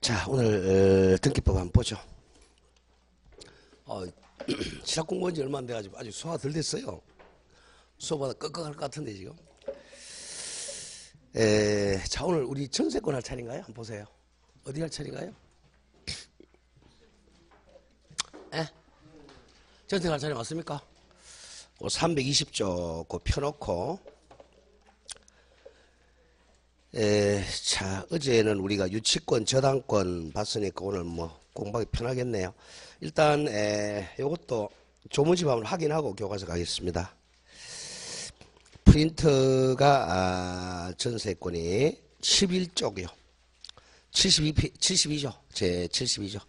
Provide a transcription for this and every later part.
자, 오늘 등기법 한번 보죠. 시작 공부한 지 얼마 안 돼가지고 아직 소화가 덜 됐어요. 수업보다 끄끄할 것 같은데 지금. 자, 오늘 우리 전세권 할 차례인가요? 한번 보세요. 어디 할 차례인가요? 전세 할 차례 맞습니까? 320조 그 펴놓고 자, 어제는 우리가 유치권, 저당권 봤으니까 오늘 뭐 공부하기 편하겠네요. 일단 요것도 조문집 한번 확인하고 교과서 가겠습니다. 프린트가 전세권이 11조고요. 72조. 제 72조.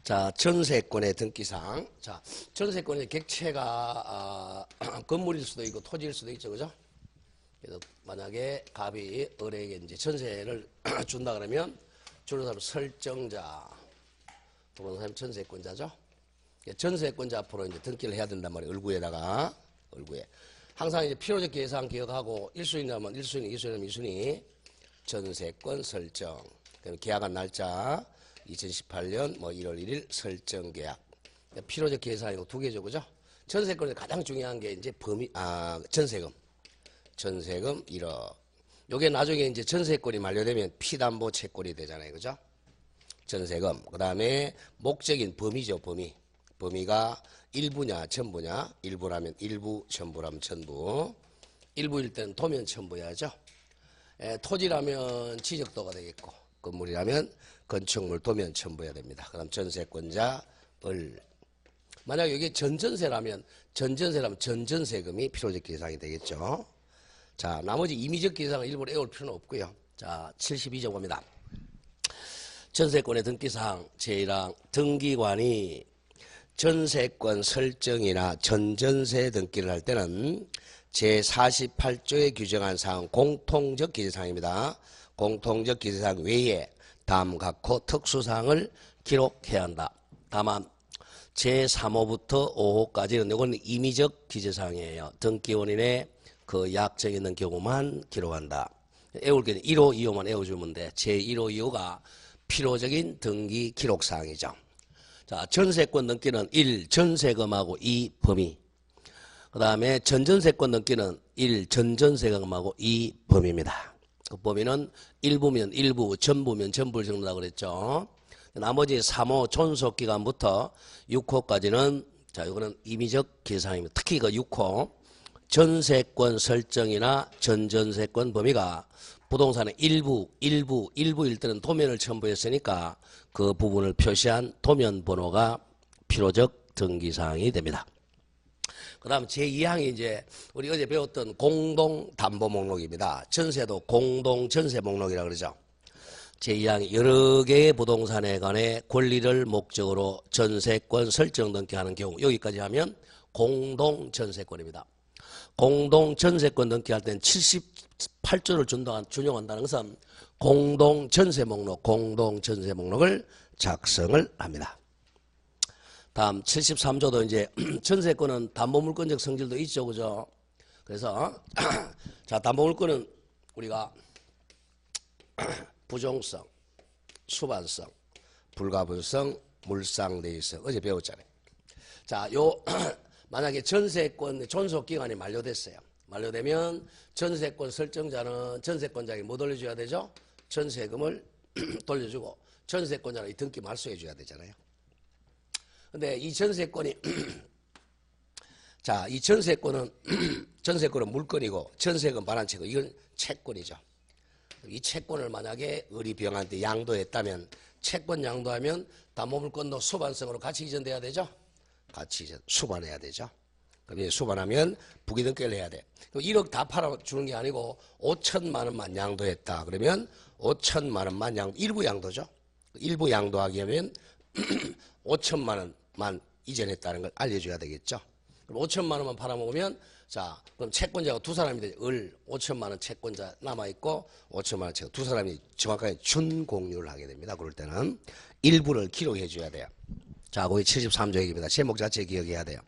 자, 전세권의 등기사항. 자, 전세권의 객체가 건물일 수도 있고 토지일 수도 있죠, 그죠? 그래서 만약에 갑이 을에게 이제 전세를 준다 그러면 주로 사람 설정자, 또는 사람 전세권자죠. 전세권자 앞으로 이제 등기를 해야 된단 말이에요. 을구에다가 을구에 항상 이제 필요적 계산 기억하고 1순위라면 1순위, 2순위라면 2순위 전세권 설정. 그럼 계약한 날짜. 2018년 뭐 1월 1일 설정 계약. 필요적 계산이고 두 개죠, 그죠? 전세권에서 가장 중요한 게 이제 전세금. 전세금 1억. 요게 나중에 이제 전세권이 만료되면 피담보 채권이 되잖아요, 그죠? 전세금. 그 다음에 목적인 범위죠, 범위. 범위가 일부냐, 전부냐. 일부라면 일부, 전부라면 전부. 일부일 때는 도면 첨부해야죠. 토지라면 지적도가 되겠고, 건물이라면 건축물 도면 첨부해야 됩니다. 그다음 전세권자 을. 만약 이게 전전세라면 전전세금이 필요적 계상이 되겠죠. 자, 나머지 임의적 계상은 일부러 외울 필요는 없고요. 자, 72조 봅니다. 전세권의 등기사항 제1항 등기관이 전세권 설정이나 전전세 등기를 할 때는 제48조에 규정한 사항 공통적 기재사항입니다. 공통적 기재사항 외에 다음 각호 특수사항을 기록해야 한다. 다만 제3호부터 5호까지는 이건 임의적 기재사항이에요. 등기원인의 그 약정이 있는 경우만 기록한다. 외울 게 1호, 2호만 외워주면 돼. 제1호, 2호가 필요적인 등기 기록사항이죠. 자, 전세권 등기는 1. 전세금하고 2. 범위. 그 다음에 전전세권 등기는 1. 전전세금하고 2. 범위입니다. 그 범위는 일부면 일부, 전부면 전부를 적는다고 그랬죠. 나머지 3호 존속기간부터 6호까지는 자, 이거는 임의적 계상입니다. 특히 그 6호 전세권 설정이나 전전세권 범위가 부동산의 일부일 때는 도면을 첨부했으니까 그 부분을 표시한 도면 번호가 필요적 등기사항이 됩니다. 그 다음 제2항이 이제 우리 어제 배웠던 공동담보 목록입니다. 전세도 공동전세 목록이라고 그러죠. 제2항이 여러 개의 부동산에 관해 권리를 목적으로 전세권 설정 등기하는 경우 여기까지 하면 공동전세권입니다. 공동전세권 등기할 때는 78조를 준용한다는 것은 공동전세 목록을 작성을 합니다. 다음 73조도 이제 전세권은 담보물권적 성질도 있죠, 그죠? 그래서 자, 담보물권은 우리가 부종성, 수반성, 불가분성, 물상대의성 어제 배웠잖아요. 자, 만약에 전세권 존속기간이 만료됐어요. 만료되면 전세권 설정자는 전세권자에게 뭐 돌려줘야 되죠? 전세금을 돌려주고 전세권자는 이 등기 말소해 줘야 되잖아요. 근데 이 전세권이 자, 이 전세권은 물건이고 전세금 반환채권 이건 채권이죠. 이 채권을 만약에 을이병한테 양도했다면 채권 양도하면 담보물권도 수반성으로 같이 이전돼야 되죠. 같이 이전 수반해야 되죠. 그럼 수반하면 부기등기를 해야 돼. 1억 다 팔아주는 게 아니고 5천만 원만 양도했다. 그러면 5천만 원만 일부 양도죠. 일부 양도하기 위하면 5천만 원만 이전했다는 걸 알려줘야 되겠죠. 그럼 5천만 원만 팔아먹으면 자, 그럼 채권자가 두 사람이 되죠. 5천만 원 채권자 남아있고 5천만 원 채권 두 사람이 정확하게 준공유를 하게 됩니다. 그럴 때는 일부를 기록해 줘야 돼요. 자, 거기 73조 얘기입니다. 제목 자체 기억해야 돼요.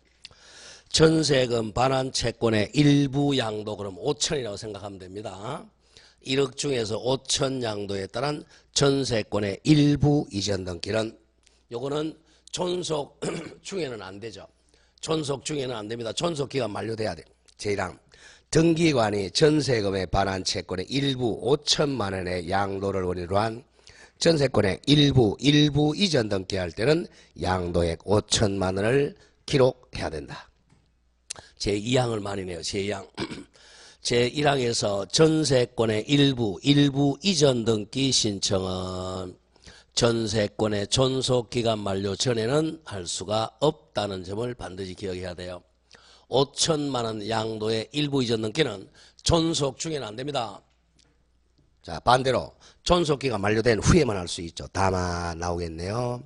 전세금 반환 채권의 일부 양도 그럼 5천이라고 생각하면 됩니다. 1억 중에서 5천 양도에 따른 전세권의 일부 이전 등기는 요거는 존속 중에는 안 되죠. 존속 중에는 안 됩니다. 존속 기간 만료돼야 돼요. 제1항 등기관이 전세금에 반한 채권의 일부 5천만 원의 양도를 원인으로 한 전세권의 일부 이전 등기할 때는 양도액 5천만 원을 기록해야 된다. 제2항을 많이 내요. 제2항. 제1항에서 전세권의 일부 이전 등기 신청은 전세권의 존속기간 만료 전에는 할 수가 없다는 점을 반드시 기억해야 돼요. 5천만 원 양도의 일부 이전 등기는 존속 중에는 안 됩니다. 자, 반대로 존속기간 만료된 후에만 할 수 있죠. 다만 나오겠네요.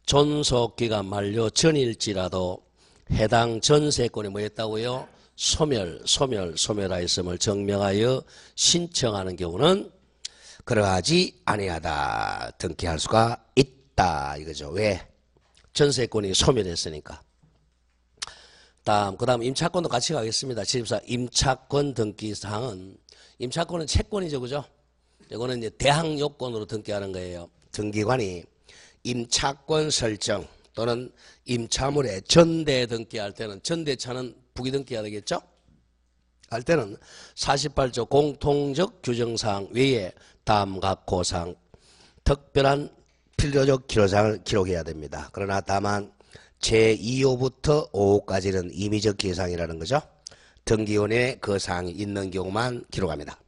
존속기간 만료 전일지라도 해당 전세권이 뭐였다고요? 소멸하였음을 증명하여 신청하는 경우는 그러하지 아니하다 등기할 수가 있다 이거죠. 왜? 전세권이 소멸했으니까. 그 다음 임차권도 같이 가겠습니다. 제14 임차권 등기사항은 임차권은 채권이죠. 그죠? 이거는 이제 대항 요건으로 등기하는 거예요. 등기관이 임차권 설정 또는 임차물에 전대 등기할 때는 전대차는 부기 등기해야 되겠죠? 할 때는 48조 공통적 규정사항 외에 다음 각 고사항 특별한 필요적 기록사항을 기록해야 됩니다. 그러나 다만 제2호부터 5호까지는 임의적 기사항이라는 거죠. 등기원에 그 사항이 있는 경우만 기록합니다.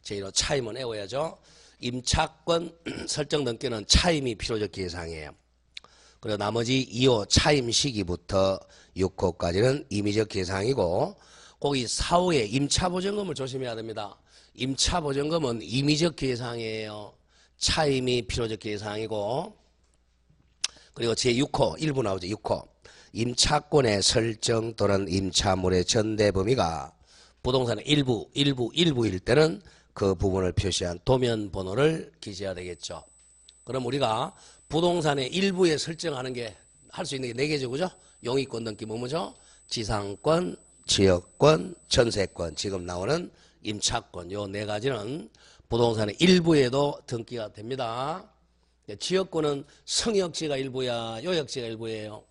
제1호 차임은 외워야죠. 임차권 설정 등기는 차임이 필요적 기사항이에요. 그리고 나머지 2호 차임 시기부터 6호까지는 임의적 기사항이고 거기 4호에 임차보증금을 조심해야 됩니다. 임차보증금은 임의적 기사항이에요. 차임이 필요적 기사항이고 그리고 제6호 일부 나오죠. 6호 임차권의 설정 또는 임차물의 전대 범위가 부동산의 일부일 때는 그 부분을 표시한 도면 번호를 기재해야 되겠죠. 그럼 우리가 부동산의 일부에 설정하는 게 할 수 있는 게 4개죠. 그죠? 용익권 등기 뭐죠? 지상권, 지역권, 전세권, 지금 나오는 임차권 요 4가지는 부동산의 일부에도 등기가 됩니다. 지역권은 성역지가 일부야, 요역지가 일부예요.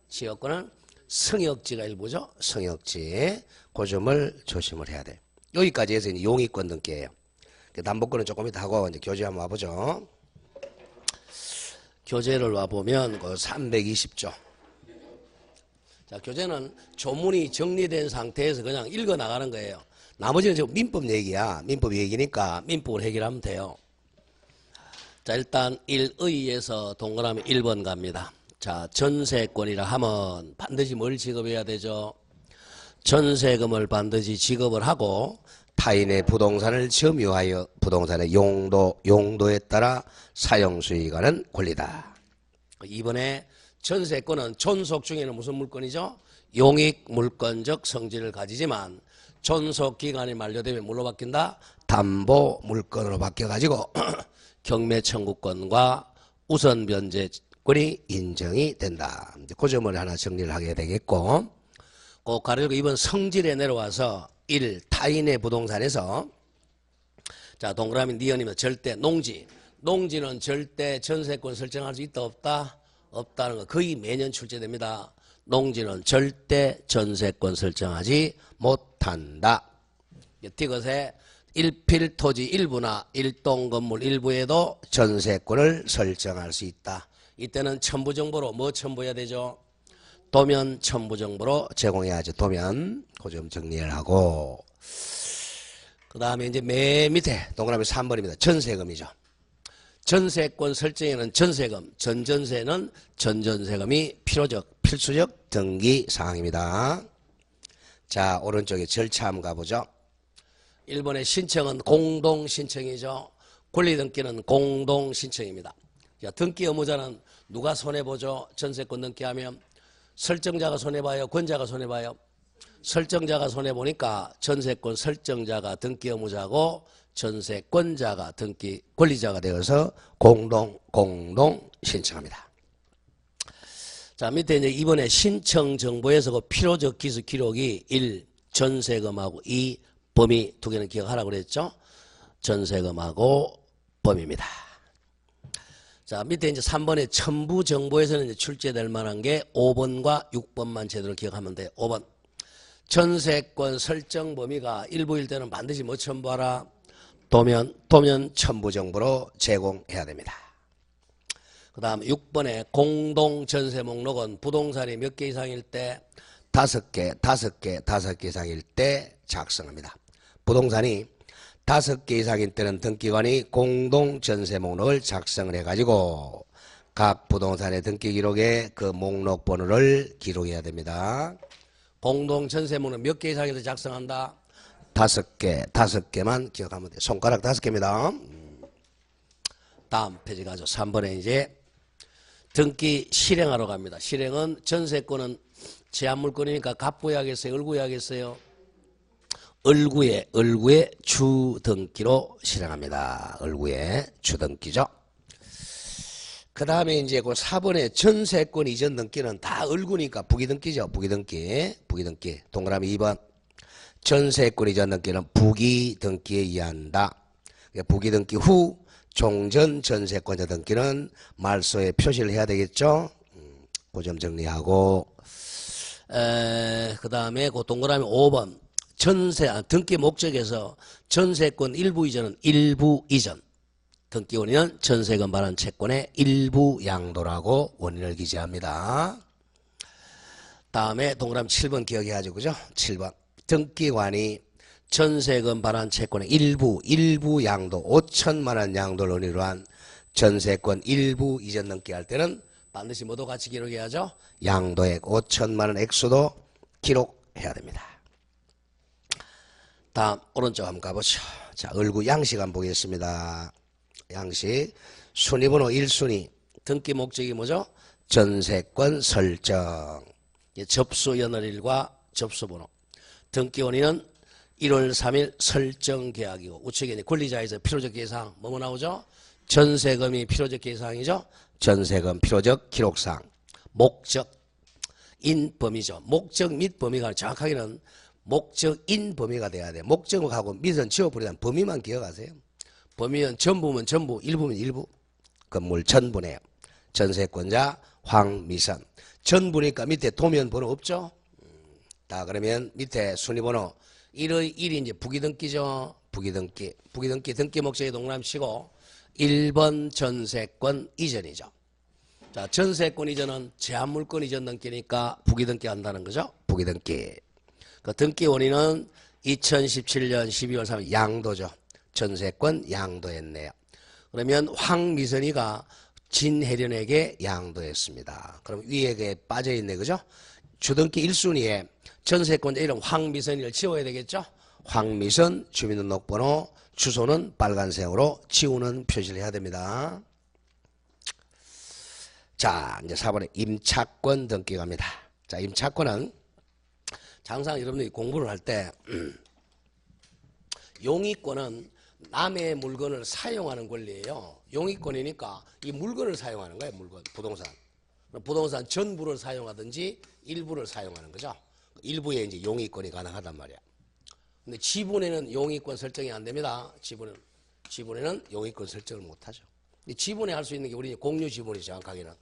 지역권은 성역지가 일부죠. 성역지. 그 점을 조심을 해야 돼. 여기까지 해서 이제 용익권 등기예요. 남북권은 조금 이따 하고 이제 교재 한번 와보죠. 교재를 와보면 그 320조. 자, 교재는 조문이 정리된 상태에서 그냥 읽어 나가는 거예요. 나머지는 지금 민법 얘기야. 민법 얘기니까 민법을 해결하면 돼요. 자, 일단 1의에서 동그라미 1번 갑니다. 자, 전세권이라 하면 반드시 뭘 지급해야 되죠? 전세금을 반드시 지급을 하고 타인의 부동산을 점유하여 부동산의 용도에 따라 사용수익하는 권리다. 이번에 전세권은 존속 중에는 무슨 물건이죠? 용익 물건적 성질을 가지지만 존속 기간이 만료되면 뭘로 바뀐다? 담보 물건으로 바뀌어가지고 경매 청구권과 우선 변제권이 인정이 된다. 그 점을 하나 정리를 하게 되겠고, 그 가르고 이번 성질에 내려와서 1. 타인의 부동산에서 자 동그라미 니은이면 절대 농지는 절대 전세권 설정할 수 있다 없다? 없다는 거 거의 매년 출제됩니다. 농지는 절대 전세권 설정하지 못한다. 이것에 일필 토지 일부나 일동 건물 일부에도 전세권을 설정할 수 있다. 이때는 첨부정보로 뭐 첨부해야 되죠? 도면 첨부정보로 제공해야죠. 도면. 그 점 정리를 하고 그 다음에 이제 맨 밑에 동그라미 3번입니다. 전세금이죠. 전세권 설정에는 전세금, 전전세는 전전세금이 필수적 등기 사항입니다. 자, 오른쪽에 절차 한번 가보죠. 1번의 신청은 공동신청이죠. 권리등기는 공동신청입니다. 자, 등기 의무자는 누가 손해보죠? 전세권 등기하면 설정자가 손해봐요? 권자가 손해봐요? 설정자가 손해보니까 전세권 설정자가 등기 의무자고 전세권자가 등기 권리자가 되어서 공동 신청합니다. 자, 밑에 이제 이번에 신청 정보에서 그 필요적 기수 기록이 1. 전세금하고 2. 범위 두 개는 기억하라고 그랬죠. 전세금하고 범위입니다. 자, 밑에 이제 3번에 첨부 정보에서는 이제 출제될 만한 게 5번과 6번만 제대로 기억하면 돼요. 5번. 전세권 설정 범위가 일부일 때는 반드시 뭐 첨부하라? 도면 첨부 정보로 제공해야 됩니다. 그 다음 6번에 공동 전세 목록은 부동산이 몇 개 이상일 때 5개 이상일 때 작성합니다. 부동산이 5개 이상일 때는 등기관이 공동 전세 목록을 작성을 해가지고 각 부동산의 등기 기록에 그 목록 번호를 기록해야 됩니다. 공동 전세 목록 몇 개 이상일 때 작성한다? 5개만 기억하면 돼요. 손가락 5개입니다. 다음 페이지 가죠. 3번에 이제 등기 실행하러 갑니다. 실행은 전세권은 제한물권이니까 갑부해야겠어요? 을구해야겠어요? 을구의 주등기로 실행합니다. 을구의 주등기죠. 그 다음에 이제 그 4번에 전세권 이전 등기는 다 을구니까 부기등기죠. 부기등기. 동그라미 2번. 전세권 이전 등기는 부기등기에 의한다. 부기등기 후 종전 전세권 이전 등기는 말소에 표시를 해야 되겠죠. 그 점 정리하고 그 다음에 그 동그라미 5번. 등기 목적에서 전세권 일부 이전은 일부 이전. 등기 원인은 전세금 반환 채권의 일부 양도라고 원인을 기재합니다. 다음에 동그라미 7번 기억해야죠. 그죠? 7번. 등기관이 전세금 반환 채권의 일부 양도 5천만 원 양도를 원인으로 한 전세권 일부 이전 등기할 때는 반드시 뭐도 같이 기록해야죠. 양도액 5천만 원 액수도 기록해야 됩니다. 다음 오른쪽 한번 가보죠. 자, 을구 양식 한번 보겠습니다. 양식 순위번호 1순위 등기 목적이 뭐죠? 전세권 설정 접수 연월일과 접수번호 등기 원인은 1월 3일 설정 계약이고 우측에 권리자에서 필요적 계상 뭐뭐 나오죠? 전세금이 필요적 계상이죠. 전세금 필요적 기록상 목적인 범위죠. 목적 및 범위가 정확하게는 목적인 범위가 돼야 돼. 목적하고 밑은 지워버리면 범위만 기억하세요. 범위는 전부면 전부, 일부면 일부. 건물 전부네요. 전세권자 황미선. 전부니까 밑에 도면 번호 없죠? 자, 그러면 밑에 순위번호 1의 1이 이제 부기등기죠. 부기등기 등기 목적의 동그라미 치고 1번 전세권 이전이죠. 자, 전세권 이전은 제한물권 이전 등기니까 부기등기 한다는 거죠. 부기등기. 그 등기 원인은 2017년 12월 3일 양도죠. 전세권 양도했네요. 그러면 황미선이가 진혜련에게 양도했습니다. 그럼 위에 빠져있네. 그죠? 주등기 1순위에 전세권자 이름 황미선이를 지워야 되겠죠? 황미선 주민등록번호 주소는 빨간색으로 지우는 표시를 해야 됩니다. 자, 이제 4번에 임차권 등기 갑니다. 자, 임차권은 항상 여러분들이 공부를 할 때 용의권은 남의 물건을 사용하는 권리예요. 용의권이니까 이 물건을 사용하는 거예요. 물건, 부동산 전부를 사용하든지 일부를 사용하는 거죠. 일부에 이제 용의권이 가능하단 말이야. 근데 지분에는 용의권 설정이 안 됩니다. 지분에는 용의권 설정을 못 하죠. 지분에 할 수 있는 게 우리 공유 지분이 정확하게는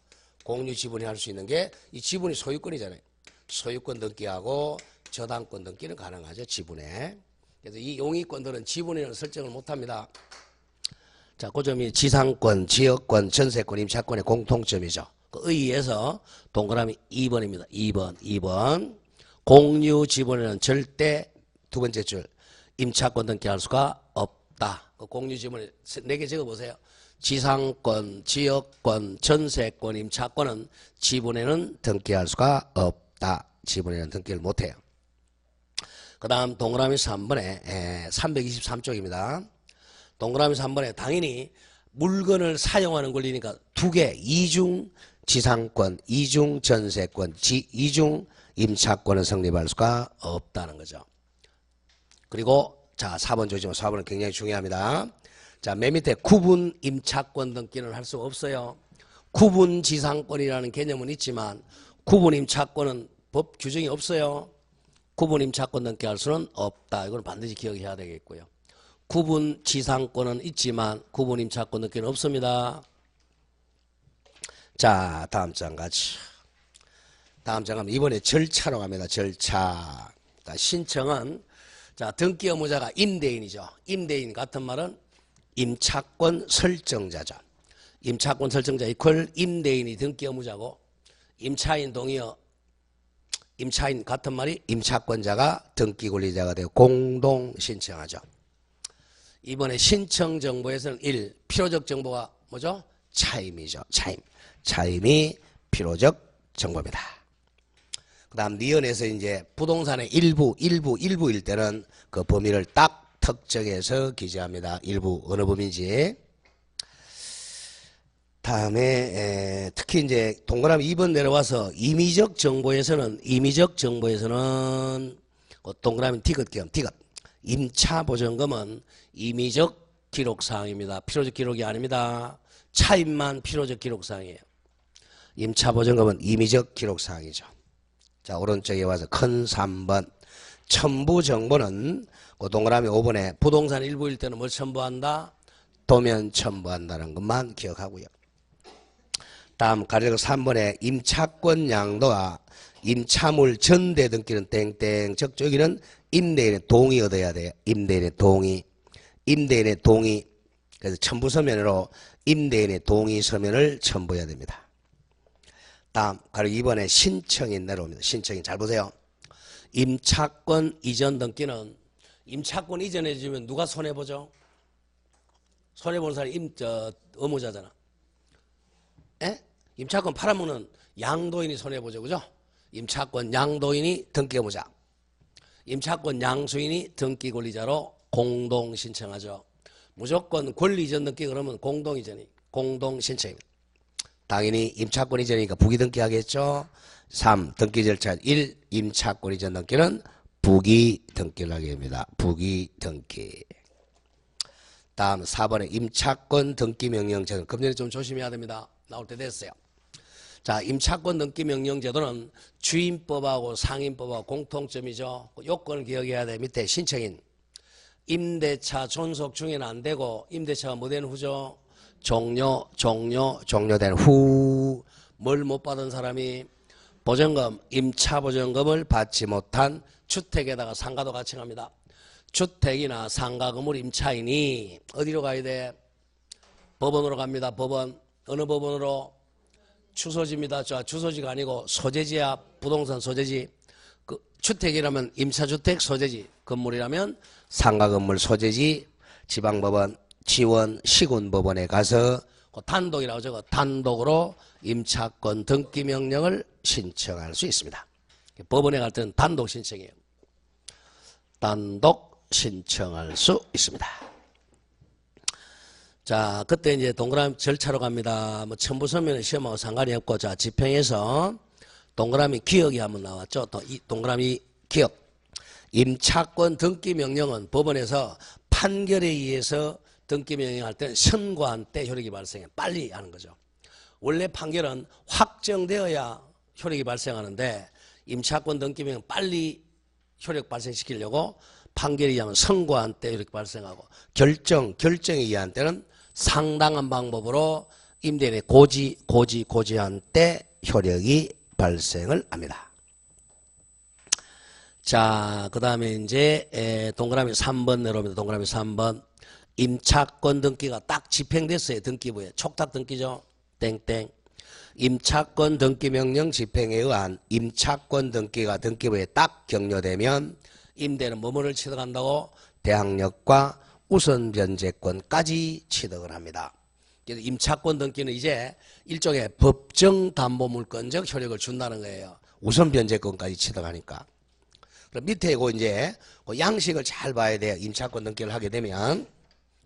공유 지분이 할 수 있는 게 이 지분이 소유권이잖아요. 소유권 등기하고 저당권 등기는 가능하죠. 지분에. 그래서 이 용의권들은 지분에는 설정을 못 합니다. 자, 그 점이 지상권, 지역권, 전세권, 임차권의 공통점이죠. 그 의의에서 동그라미 2번입니다. 2번. 공유 지분에는 절대 두 번째 줄 임차권 등기할 수가 없다. 그 공유 지분에 4개 적어보세요. 지상권, 지역권, 전세권, 임차권은 지분에는 등기할 수가 없다. 지분에는 등기를 못해요. 그 다음 동그라미 3번에 323쪽입니다. 동그라미 3번에 당연히 물건을 사용하는 권리니까 2개, 이중 지상권, 이중 전세권, 이중 임차권은 성립할 수가 없다는 거죠. 그리고 자, 4번 조지만 4번은 굉장히 중요합니다. 자, 맨 밑에 구분 임차권 등기는 할 수 없어요. 구분 지상권이라는 개념은 있지만 구분 임차권은 법 규정이 없어요. 구분 임차권 등기할 수는 없다. 이건 반드시 기억해야 되겠고요. 구분 지상권은 있지만 구분 임차권 등기는 없습니다. 자, 다음 장 가죠. 다음 장 가면 이번에 절차로 갑니다. 절차. 자, 신청은 자, 등기 의무자가 임대인이죠. 임대인 같은 말은 임차권 설정자죠. 임차권 설정자 이퀄 임대인이 등기 의무자고 임차인 동의어 임차인 같은 말이 임차권자가 등기 권리자가 되어 공동 신청하죠. 이번에 신청 정보에서는 1. 필요적 정보가 뭐죠? 차임이죠. 차임이 필요적 정보입니다. 그 다음 니은에서 이제 부동산의 일부일 때는 그 범위를 딱 특정해서 기재합니다. 일부 어느 범위인지. 다음에 특히 이제 동그라미 2번 내려와서 임의적 정보에서는 동그라미 디귿 임차보증금은 임의적 기록사항입니다. 필요적 기록이 아닙니다. 차임만 필요적 기록사항이에요. 임차보증금은 임의적 기록사항이죠. 자, 오른쪽에 와서 큰 3번 첨부정보는 그 동그라미 5번에 부동산 일부일 때는 뭘 첨부한다? 도면 첨부한다는 것만 기억하고요. 다음 가령 3번에 임차권 양도와 임차물 전대 등기는 땡땡 적죠. 여기는 임대인의 동의 얻어야 돼요. 임대인의 동의. 그래서 첨부 서면으로 임대인의 동의 서면을 첨부해야 됩니다. 다음 가령 2번에 신청인 내려옵니다. 신청인 잘 보세요. 임차권 이전 등기는 임차권 이전해 주면 누가 손해보죠? 손해보는 사람이 의무자잖아. 에? 임차권 팔아먹는 양도인이 손해보죠. 그죠? 임차권 양도인이 등기 의무자. 임차권 양수인이 등기 권리자로 공동 신청하죠. 무조건 권리 이전 등기 그러면 공동 신청입니다. 당연히 임차권 이전이니까 부기 등기 하겠죠. 3. 등기 절차 1. 임차권 이전 등기는 부기 등기를 하게 됩니다. 부기 등기. 다음 4번에 임차권 등기 명령제도는 금년에 좀 조심해야 됩니다. 나올 때 됐어요. 자, 임차권 등기 명령제도는 주임법하고 상임법하고 공통점이죠. 요건을 기억해야 돼. 밑에 신청인. 임대차 존속 중에는 안 되고 임대차가 뭐 된 후죠? 종료된 후. 뭘 못 받은 사람이 보증금, 임차보증금을 받지 못한 주택에다가 상가도 같이 갑니다. 주택이나 상가 건물 임차인이 어디로 가야 돼? 법원으로 갑니다. 법원. 어느 법원으로? 주소지입니다. 자, 주소지가 아니고 소재지야. 부동산 소재지. 그 주택이라면 임차주택 소재지. 건물이라면 상가 건물 소재지. 지방법원, 지원, 시군법원에 가서 단독이라고 적어. 단독으로 임차권 등기 명령을 신청할 수 있습니다. 법원에 갈 때는 단독 신청이에요. 단독 신청할 수 있습니다. 자, 그때 이제 동그라미 절차로 갑니다. 뭐 첨부서면은 시험하고 상관이 없고, 자, 지평에서 동그라미 기억이 한번 나왔죠. 또 이 동그라미 기억. 임차권 등기 명령은 법원에서 판결에 의해서 등기 명령할 때는 선고한 때 효력이 발생해. 빨리 하는 거죠. 원래 판결은 확정되어야 효력이 발생하는데 임차권 등기 명령 빨리 효력 발생시키려고 판결에 의하면 선고한 때 효력이 발생하고 결정에 의한 때는 상당한 방법으로 임대인의 고지한 때 효력이 발생을 합니다. 자, 그 다음에 이제 동그라미 3번 내려옵니다. 동그라미 3번. 임차권 등기가 딱 집행됐어요. 등기부에. 촉탁 등기죠. 땡땡. 임차권 등기 명령 집행에 의한 임차권 등기가 등기부에 딱 격려되면 임대는 뭐뭐를 취득한다고? 대항력과 우선 변제권까지 취득을 합니다. 그래서 임차권 등기는 이제 일종의 법정 담보물권적 효력을 준다는 거예요. 우선 변제권까지 취득하니까. 그럼 밑에 이제 양식을 잘 봐야 돼요. 임차권 등기를 하게 되면.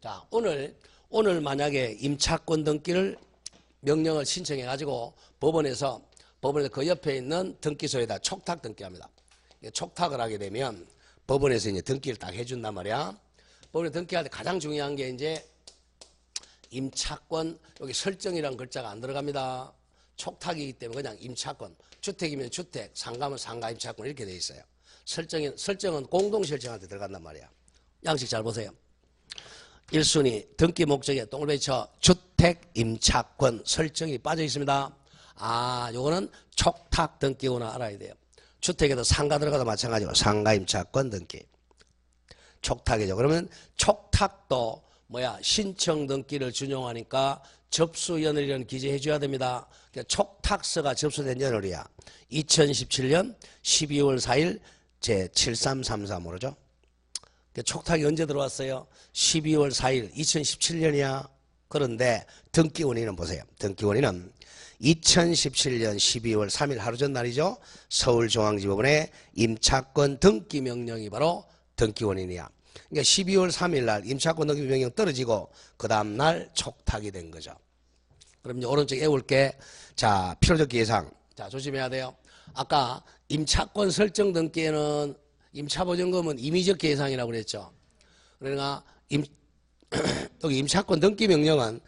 자, 오늘 만약에 임차권 등기를 명령을 신청해 가지고 법원에서 그 옆에 있는 등기소에다 촉탁 등기합니다. 촉탁을 하게 되면 법원에서 이제 등기를 딱 해준단 말이야. 법원에 등기할 때 가장 중요한 게 이제 임차권, 여기 설정이라는 글자가 안 들어갑니다. 촉탁이기 때문에 그냥 임차권, 주택이면 주택, 상가면 상가 임차권 이렇게 돼 있어요. 설정은 공동 설정한테 들어간단 말이야. 양식 잘 보세요. 1순위 등기 목적에 똥을 배쳐 주택 임차권 설정이 빠져 있습니다. 아, 요거는 촉탁 등기구나 알아야 돼요. 주택에도 상가 들어가도 마찬가지고 상가 임차권 등기. 촉탁이죠. 그러면 촉탁도 뭐야 신청 등기를 준용하니까 접수 연월이라는 기재해 줘야 됩니다. 그러니까 촉탁서가 접수된 연월이야. 2017년 12월 4일 제7333호죠. 촉탁이 언제 들어왔어요? 12월 4일 2017년이야. 그런데 등기원인은 보세요. 등기원인은 2017년 12월 3일 하루 전날이죠. 서울중앙지법원의 임차권 등기명령이 바로 등기원인이야. 그러니까 12월 3일 날 임차권 등기명령 떨어지고 그 다음날 촉탁이 된 거죠. 그럼 이제 오른쪽 외울게. 자, 필요적 기회사항. 자, 조심해야 돼요. 아까 임차권 설정 등기에는 임차보증금은 임의적 기회사항이라고 그랬죠. 그러니까 여기 임차권 등기명령은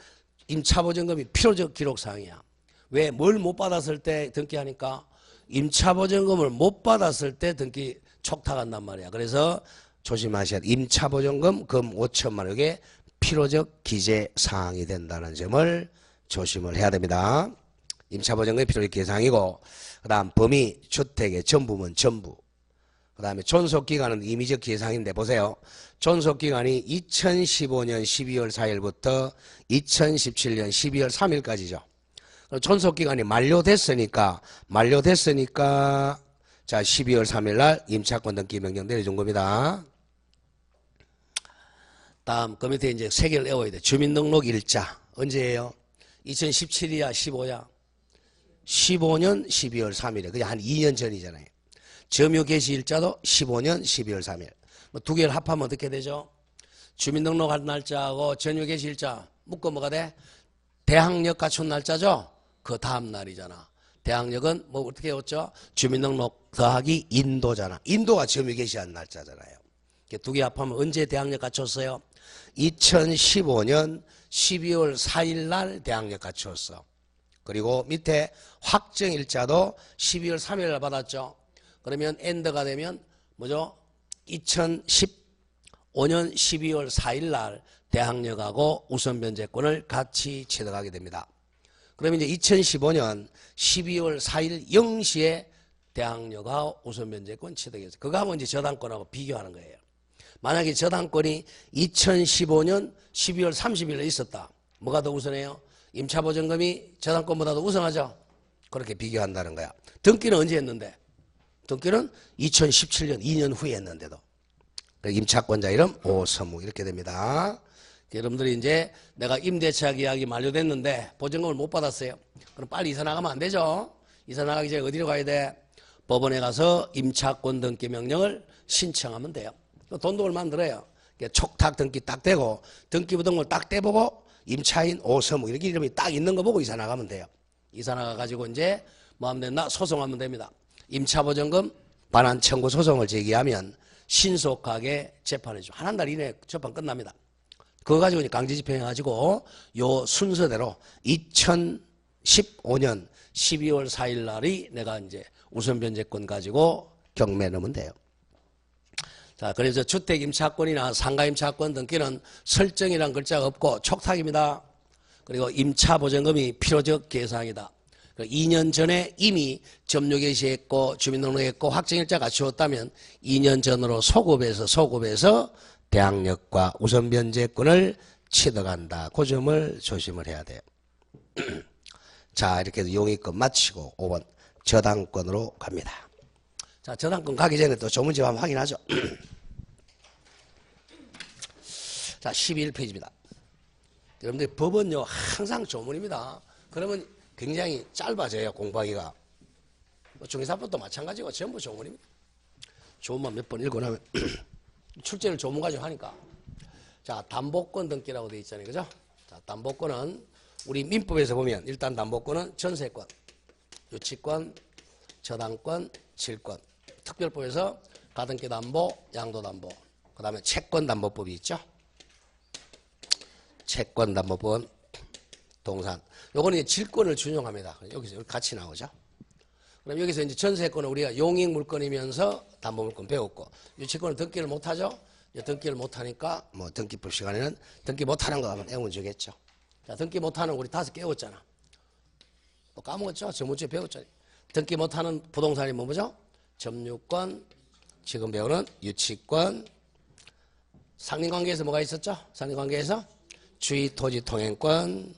임차보증금이 필요적 기록사항이야. 왜? 뭘 못 받았을 때 등기하니까 임차보증금을 못 받았을 때 등기 촉탁한단 말이야. 그래서 조심하셔야 돼. 임차보증금 금 5천만 원 이게 필요적 기재사항이 된다는 점을 조심을 해야 됩니다. 임차보증금이 필요적 기재사항이고 그 다음 범위 주택의 전부면 전부 그 다음에 존속기간은 임의적 기재사항인데 보세요. 존속기간이 2015년 12월 4일부터 2017년 12월 3일까지죠. 존속기간이 만료됐으니까 자 12월 3일 날 임차권 등기 명령 내려준 겁니다. 다음 그 밑에 이제 세 개를 외워야 돼. 주민등록 일자 언제예요? 2017이야 15야? 15년 12월 3일에 그게 한 2년 전이잖아요. 점유 개시 일자도 15년 12월 3일. 뭐 두 개를 합하면 어떻게 되죠? 주민등록 할 날짜하고 점유 개시 일자 묶어 뭐가 돼? 대항력 갖춘 날짜죠? 그 다음 날이잖아. 대항력은 뭐 어떻게 외웠죠? 주민등록 더하기 인도잖아. 인도가 점유 개시한 날짜잖아요. 두 개 합하면 언제 대항력 갖췄어요? 2015년 12월 4일 날 대항력 갖췄어. 그리고 밑에 확정일자도 12월 3일 날 받았죠. 그러면 엔드가 되면 뭐죠? 2015년 12월 4일 날 대항력하고 우선변제권을 같이 취득하게 됩니다. 그러면 이제 2015년 12월 4일 0시에 대항력하고 우선변제권 취득했어요. 그거하고 이제 저당권하고 비교하는 거예요. 만약에 저당권이 2015년 12월 30일에 있었다. 뭐가 더 우선해요? 임차보증금이 저당권보다 더 우선하죠. 그렇게 비교한다는 거야. 등기는 언제 했는데? 등기는 2017년 2년 후에 했는데도. 임차권자 이름 오서무 이렇게 됩니다. 여러분들이 이제 내가 임대차 계약이 만료됐는데 보증금을 못 받았어요. 그럼 빨리 이사 나가면 안 되죠. 이사 나가기 전에 어디로 가야 돼? 법원에 가서 임차권 등기 명령을 신청하면 돼요. 돈도 얼마 안 들어요. 촉탁 등기 딱 대고 등기부등본을 딱 떼보고 임차인 오서무 이렇게 이름이 딱 있는 거 보고 이사 나가면 돼요. 이사 나가가지고 이제 뭐 하면 되나? 소송하면 됩니다. 임차보증금 반환 청구 소송을 제기하면 신속하게 재판해줘. 한 달 이내에 재판 끝납니다. 그거 가지고 이제 강제 집행해가지고 요 순서대로 2015년 12월 4일 날이 내가 이제 우선변제권 가지고 경매 넣으면 돼요. 자, 그래서 주택 임차권이나 상가 임차권 등기는 설정이란 글자가 없고 촉탁입니다. 그리고 임차보증금이 필요적 계상이다. 2년 전에 이미 점유 개시했고 주민등록했고 확정일자 갖추었다면 2년 전으로 소급해서 대항력과 우선변제권을 취득한다. 그 점을 조심을 해야 돼요. 자, 이렇게 해서 용의권 마치고 5번 저당권으로 갑니다. 자, 저당권 가기 전에 또 조문집 한번 확인하죠. 자, 11페이지입니다. 여러분들 법은요 항상 조문입니다. 그러면 굉장히 짧아져요. 공부하기가. 중개사법도 마찬가지고 전부 조문입니다. 조문만 몇 번 읽어나면 출제를 조문 가지고 하니까. 자, 담보권 등기라고 되어 있잖아요. 그죠? 자, 담보권은 우리 민법에서 보면 일단 담보권은 전세권, 유치권, 저당권, 질권. 특별법에서 가등기 담보, 양도 담보. 그 다음에 채권 담보법이 있죠. 채권 담보법은 동산. 요거는 이제 질권을 준용합니다. 여기서 같이 나오죠. 그럼 여기서 이제 전세권은 우리가 용익 물건이면서 담보물건 배웠고, 유치권은 등기를 못하죠. 등기를 못하니까 뭐 등기법 시간에는 등기 못하는 거 하면 애운 주겠죠. 자, 등기 못하는 우리 5개 외웠잖아. 또 까먹었죠? 저번주에 배웠잖아요. 등기 못하는 부동산이 뭐죠? 점유권, 지금 배우는 유치권, 상린관계에서 뭐가 있었죠? 상린관계에서 주의토지통행권,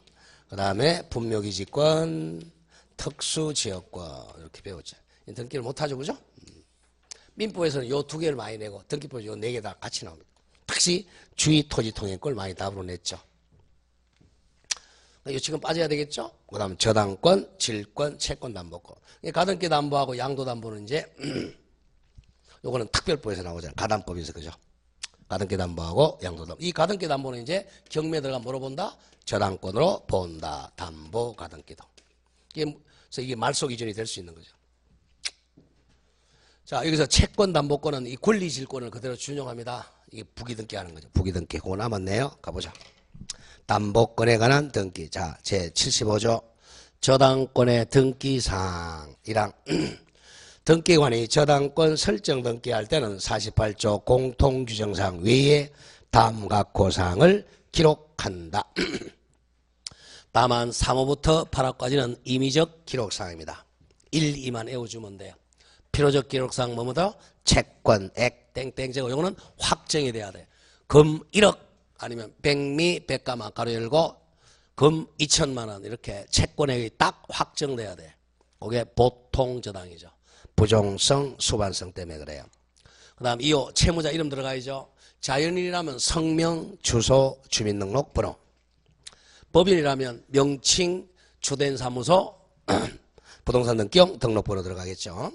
그 다음에 분묘기지권, 특수지역권 이렇게 배웠죠. 등기를 못하죠, 그죠? 민법에서는 요 2개를 많이 내고 등기법은 요 4개 다 같이 나옵니다. 특히 주의토지통행권을 많이 답으로 냈죠. 유치권 빠져야 되겠죠? 그 다음에 저당권, 질권, 채권 담보권. 가등기 담보하고 양도 담보는 이제 요거는 특별법에서 나오잖아요. 가담법에서, 그죠? 가등기 담보하고 양도 담보. 이 가등기 담보는 이제 경매에 들어가 뭐로 본다? 저당권으로 본다. 담보 가등기도. 그래서 이게 말소 기준이 될 수 있는 거죠. 자, 여기서 채권 담보권은 이 권리 질권을 그대로 준용합니다. 이게 부기등기 하는 거죠. 부기등기. 그거 남았네요. 가보자. 담보권에 관한 등기. 자, 제 75조 저당권의 등기사항이랑 등기관이 저당권 설정 등기할 때는 48조 공통규정상 외에 다음 각호 사항을 기록한다. 다만 3호부터 8호까지는 임의적 기록사항입니다. 1, 2만 외워주면 돼요. 필요적 기록사항 뭐뭐다? 채권액 땡땡 제거. 이거는 확정이 돼야 돼. 금 1억 아니면 백미 백가마 가로 열고 금 2천만 원 이렇게 채권액이 딱 확정돼야 돼. 그게 보통 저당이죠. 부종성 수반성 때문에 그래요. 그 다음 2호 채무자 이름 들어가야죠. 자연인이라면 성명 주소 주민등록번호, 법인이라면 명칭 주된 사무소 부동산 등기용 등록번호 들어가겠죠.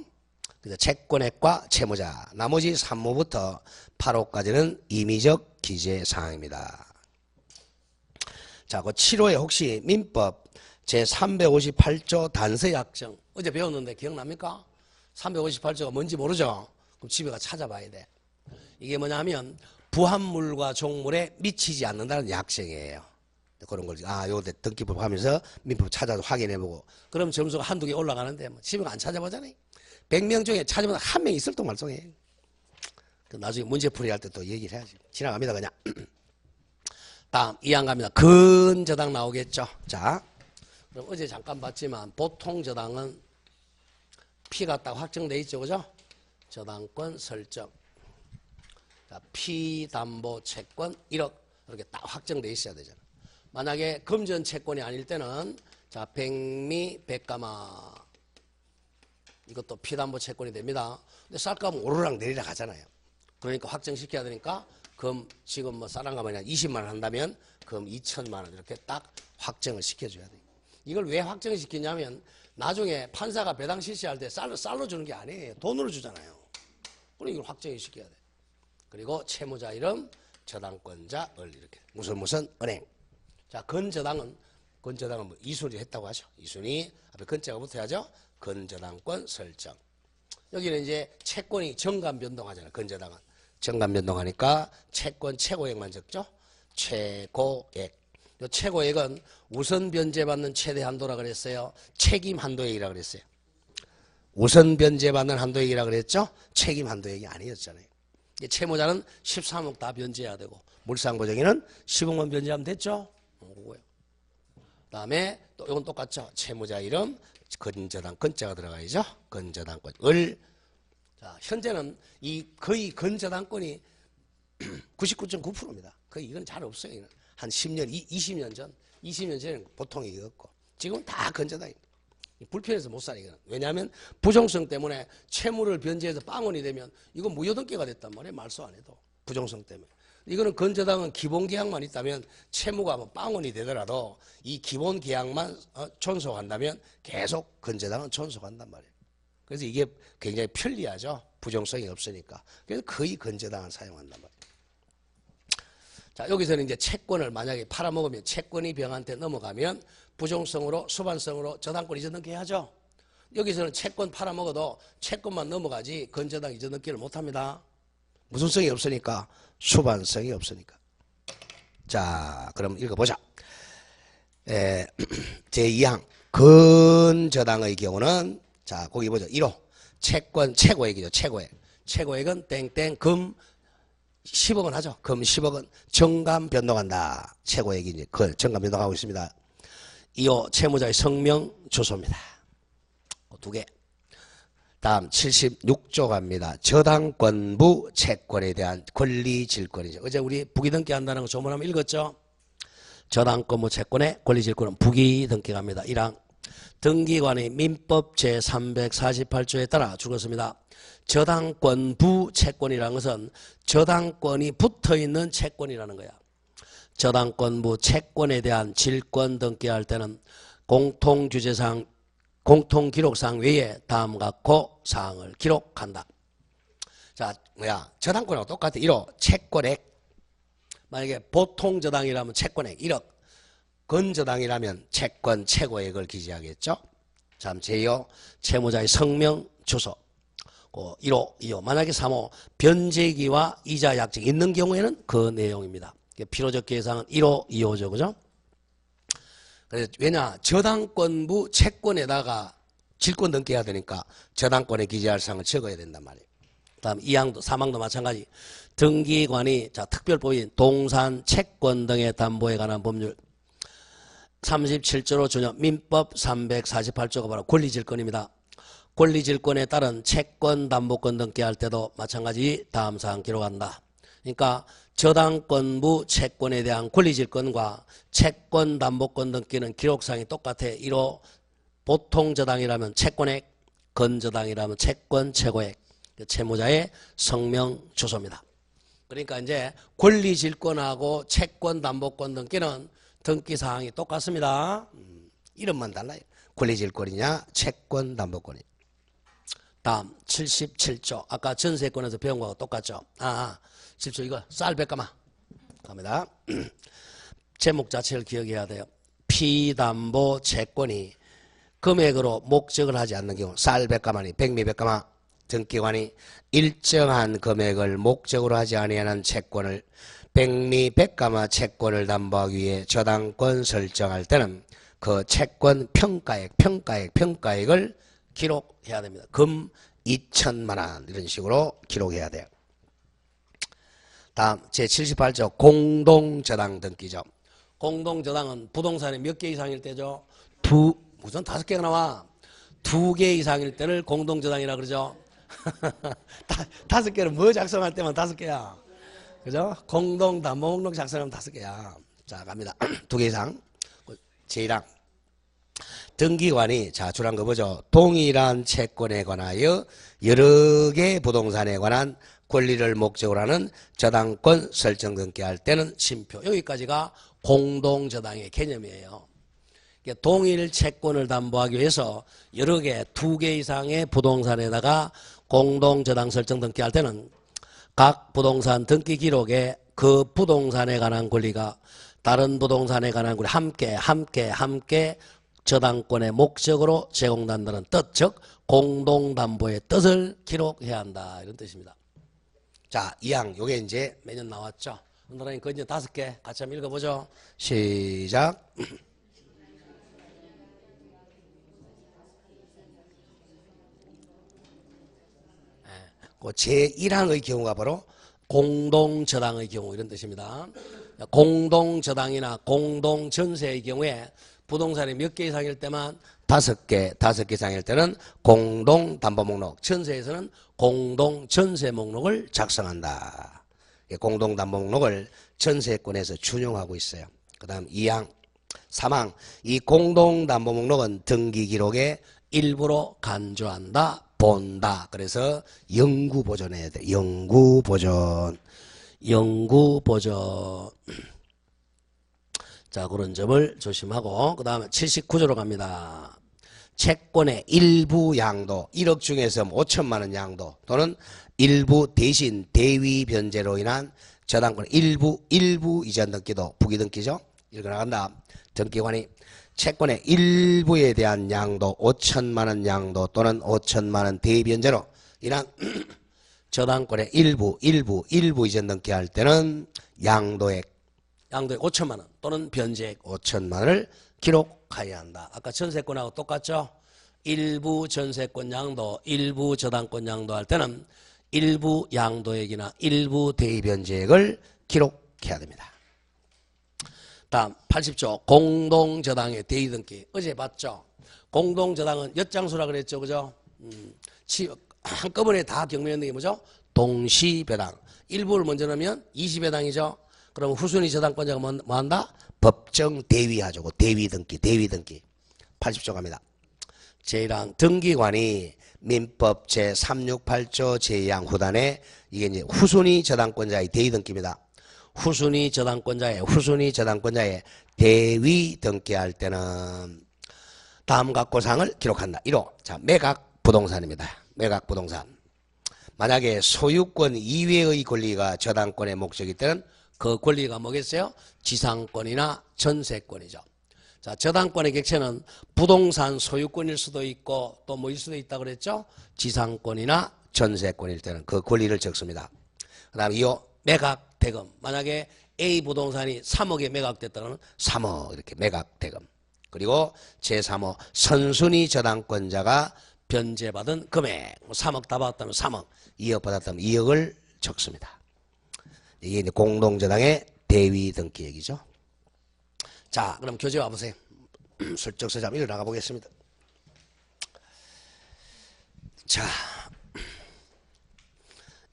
그래서 채권액과 채무자, 나머지 3호부터 8호까지는 임의적 기재사항입니다. 자, 그 7호에 혹시 민법 제358조 단서약정 어제 배웠는데 기억납니까? 358조가 뭔지 모르죠? 그럼 집에 가 찾아봐야 돼. 이게 뭐냐면 부합물과 종물에 미치지 않는다는 약정이에요. 그런 걸 요 등기법 하면서 민법 찾아서 확인해보고 그럼 점수가 한두 개 올라가는데 뭐 집에 안 찾아보잖아요. 100명 중에 찾으면 한 명 있을 또 말송해. 나중에 문제풀이 할 때 또 얘기를 해야지. 지나갑니다 그냥. 다음 이항 갑니다. 근저당 나오겠죠. 자, 그럼 어제 잠깐 봤지만 보통 저당은 P가 딱 확정돼 있죠, 그죠? 저당권 설정. 자, P 담보 채권 1억 이렇게 딱 확정돼 있어야 되잖아. 만약에 금전 채권이 아닐 때는 자, 백미 백가마 이것도 피담보 채권이 됩니다. 근데 쌀값은 오르락 내리락 하잖아요. 그러니까 확정시켜야 되니까 금 지금 뭐 쌀 한 가마니까 20만 원 한다면 금 2천만 원 이렇게 딱 확정을 시켜줘야 돼요. 이걸 왜 확정을 시키냐면 나중에 판사가 배당 실시할 때 쌀로 주는 게 아니에요. 돈으로 주잖아요. 그러니까 이걸 확정을 시켜야 돼. 그리고 채무자 이름, 저당권자 을 이렇게 무슨 은행. 자, 근저당은 뭐 2순위 했다고 하죠. 2순위 앞에 근자가 붙어야죠. 근저당권 설정. 여기는 이제 채권이 정간 변동하잖아요. 근저당은 정간 변동하니까 채권 최고액만 적죠. 최고액. 이 최고액은 우선 변제받는 최대 한도라 그랬어요. 책임 한도액이라 그랬어요. 우선 변제받는 한도액이라 그랬죠. 책임 한도액이 아니었잖아요. 채무자는 13억 다 변제해야 되고 물상보증인은 10억만 변제하면 됐죠. 그거예요. 그다음에 또 이건 똑같죠. 채무자 이름, 근저당 근자가 들어가야죠. 근저당권 을. 자, 현재는 이 거의 근저당권이 99.9%입니다. 거의 이건 잘 없어요. 이건. 한 10년, 20년 전에는 보통 이었고 지금은 다 근저당입니다. 불편해서 못 살아 이거는. 왜냐하면 부정성 때문에 채무를 변제해서 빵원이 되면 이건 무효등기가 됐단 말이에요. 말소 안 해도 부정성 때문에. 이거는 근저당은 기본 계약만 있다면 채무가 뭐 빵원이 되더라도 이 기본 계약만 존속한다면 계속 근저당은 존속한단 말이에요. 그래서 이게 굉장히 편리하죠. 부정성이 없으니까. 그래서 거의 근저당을 사용한단 말이에요. 자, 여기서는 이제 채권을 만약에 팔아먹으면 채권이 병한테 넘어가면 부정성으로 수반성으로 저당권 이전등기 해야죠. 여기서는 채권 팔아먹어도 채권만 넘어가지 근저당 이전등기를 못합니다. 무슨 성이 없으니까 수반성이 없으니까. 자, 그럼 읽어보자. 제2항 근저당의 경우는 자 거기 보죠. 1호 채권 최고액이죠. 최고액. 최고액은 땡땡 금 10억은 하죠. 금 10억은 정감 변동한다. 최고액이 이제 그 정감 변동하고 있습니다. 2호 채무자의 성명 주소입니다. 두 개. 다음 76조 갑니다. 저당권부 채권에 대한 권리 질권이죠. 어제 우리 부기등기 한다는 거 조문 한번 읽었죠? 저당권부 채권의 권리 질권은 부기등기 갑니다. 1항 등기관의 민법 제348조에 따라 죽었습니다. 저당권부 채권이라는 것은 저당권이 붙어있는 채권이라는 거야. 저당권부 채권에 대한 질권 등기할 때는 공통규제상 공통기록상 외에 다음과 같고 사항을 기록한다. 자, 저당권하고 똑같아. 1호 채권액. 만약에 보통 저당이라면 채권액 1억. 건저당이라면 채권 최고액을 기재하겠죠. 자, 제2호 채무자의 성명 주소. 1호, 2호. 만약에 3호 변제기와 이자 약정이 있는 경우에는 그 내용입니다. 필요적 계상은 1호, 2호죠. 그죠? 그래서 왜냐? 저당권부 채권에다가 질권 등기해야 되니까 저당권에 기재할 사항을 적어야 된단 말이에요. 다음 2항도 3항도 마찬가지. 등기관이 특별법인 동산 채권 등의 담보에 관한 법률 37조로 준용 민법 348조가 바로 권리질권입니다. 권리질권에 따른 채권 담보권 등기할 때도 마찬가지 다음 사항 기록한다. 그러니까 저당권부 채권에 대한 권리질권과 채권 담보권 등기는 기록상이 똑같아. 1호 보통 저당이라면 채권액, 건저당이라면 채권 최고액, 채무자의 성명 주소입니다. 그러니까 이제 권리질권하고 채권 담보권 등기는 등기 사항이 똑같습니다. 이름만 달라요. 권리질권이냐 채권 담보권이냐. 다음 77조. 아까 전세권에서 배운 거하고 똑같죠. 7조 이거 쌀 100가마 갑니다. 제목 자체를 기억해야 돼요. 피담보 채권이 금액으로 목적을 하지 않는 경우 쌀 100가마니 백미 100가마 등기관이 일정한 금액을 목적으로 하지 아니하는 채권을 백미 100가마 채권을 담보하기 위해 저당권 설정할 때는 그 채권 평가액을 기록해야 됩니다. 금 2천만 원 이런 식으로 기록해야 돼요. 다음 제78조 공동저당 등기죠. 공동저당은 부동산이 몇 개 이상일 때죠? 우선 5개가 나와. 2개 이상일 때를 공동저당이라 그러죠. 5개는 뭐 작성할 때만 5개야. 그죠? 공동담보목록 작성하면 5개야. 자, 갑니다. 2개 이상. 제1항. 등기관이 줄한 거 보죠. 동일한 채권에 관하여 여러 개 부동산에 관한 권리를 목적으로 하는 저당권 설정 등기할 때는 심표. 여기까지가 공동저당의 개념이에요. 동일 채권을 담보하기 위해서 여러 개, 2개 이상의 부동산에다가 공동저당 설정 등기할 때는 각 부동산 등기 기록에 그 부동산에 관한 권리가 다른 부동산에 관한 권리 함께 저당권의 목적으로 제공된다는 뜻, 즉 공동담보의 뜻을 기록해야 한다 이런 뜻입니다. 자, 2항 요게 이제 매년 나왔죠. 오늘은 그 이제 5개 같이 한번 읽어보죠. 시작. 제1항의 경우가 바로 공동저당의 경우 이런 뜻입니다. 공동저당이나 공동전세의 경우에 부동산이 몇 개 이상일 때만 5개 이상일 때는 공동담보목록, 전세에서는 공동전세목록을 작성한다. 공동담보목록을 전세권에서 준용하고 있어요. 그 다음 2항, 3항 이 공동담보목록은 등기기록에 일부러 간주한다. 본다. 그래서 영구보존해야 돼. 영구보존. 자, 그런 점을 조심하고 그 다음에 79조로 갑니다. 채권의 일부 양도 1억 중에서 5천만 원 양도 또는 일부 대신 대위 변제로 인한 저당권 일부 이전 등기도 부기등기죠. 읽어나간다. 등기관이 채권의 일부에 대한 양도 5천만 원 양도 또는 5천만 원 대변제로 인한 저당권의 일부 이전 등기할 때는 양도액 5천만 원 또는 변제액 5천만 원을 기록해야 한다. 아까 전세권하고 똑같죠? 일부 전세권 양도, 일부 저당권 양도 할 때는 일부 양도액이나 일부 대입변제액을 기록해야 됩니다. 다음 80조 공동저당의 대의등기. 어제 봤죠? 공동저당은 엿장수라 그랬죠, 그죠? 한꺼번에 다 경매하는 게 뭐죠? 동시배당. 일부를 먼저 넣으면 20배당이죠. 그럼 후순위 저당권자가 뭐 한다? 법정 대위하죠. 대위등기. 80조 갑니다. 제1항 등기관이 민법 제368조 제2항 후단에 이게 이제 후순위 저당권자의 대위등기입니다. 후순위 저당권자의 대위 등기할 때는 다음 각고사항을 기록한다. 1호. 자, 매각 부동산입니다. 매각 부동산. 만약에 소유권 이외의 권리가 저당권의 목적일 때는 그 권리가 뭐겠어요? 지상권이나 전세권이죠. 자, 저당권의 객체는 부동산 소유권일 수도 있고 또 뭐일 수도 있다 그랬죠? 지상권이나 전세권일 때는 그 권리를 적습니다. 그 다음에 2호. 매각 대금. 만약에 A 부동산이 3억에 매각됐다면 3억 이렇게 매각 대금. 그리고 제3호 선순위 저당권자가 변제받은 금액 3억 다 받았다면 3억 2억 받았다면 2억을 적습니다. 이게 이제 공동저당의 대위 등기 얘기죠. 자, 그럼 교재 와보세요. 슬쩍 서자 한번 일어나가 보겠습니다. 자,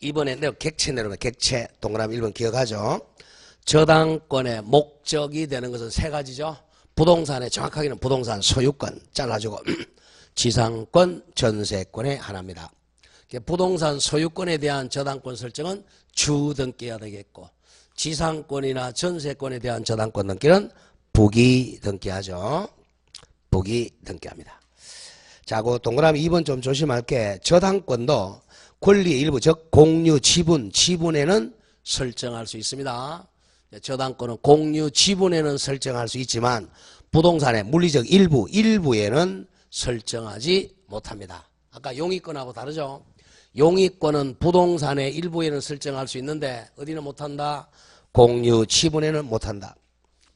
이번에 내가 객체 내려오면 객체 동그라미 1번 기억하죠? 저당권의 목적이 되는 것은 세 가지죠. 부동산의 정확하게는 부동산 소유권 잘라주고 지상권, 전세권의 하나입니다. 부동산 소유권에 대한 저당권 설정은 주등기해야 되겠고 지상권이나 전세권에 대한 저당권 등기는 부기 등기하죠. 부기 등기합니다. 자, 그 동그라미 2번 좀 조심할 게 저당권도 권리의 일부 즉 공유 지분에는 설정할 수 있습니다. 저당권은 공유 지분에는 설정할 수 있지만 부동산의 물리적 일부에는 설정하지 못합니다. 아까 용익권하고 다르죠? 용익권은 부동산의 일부에는 설정할 수 있는데 어디는 못한다? 공유 지분에는 못한다.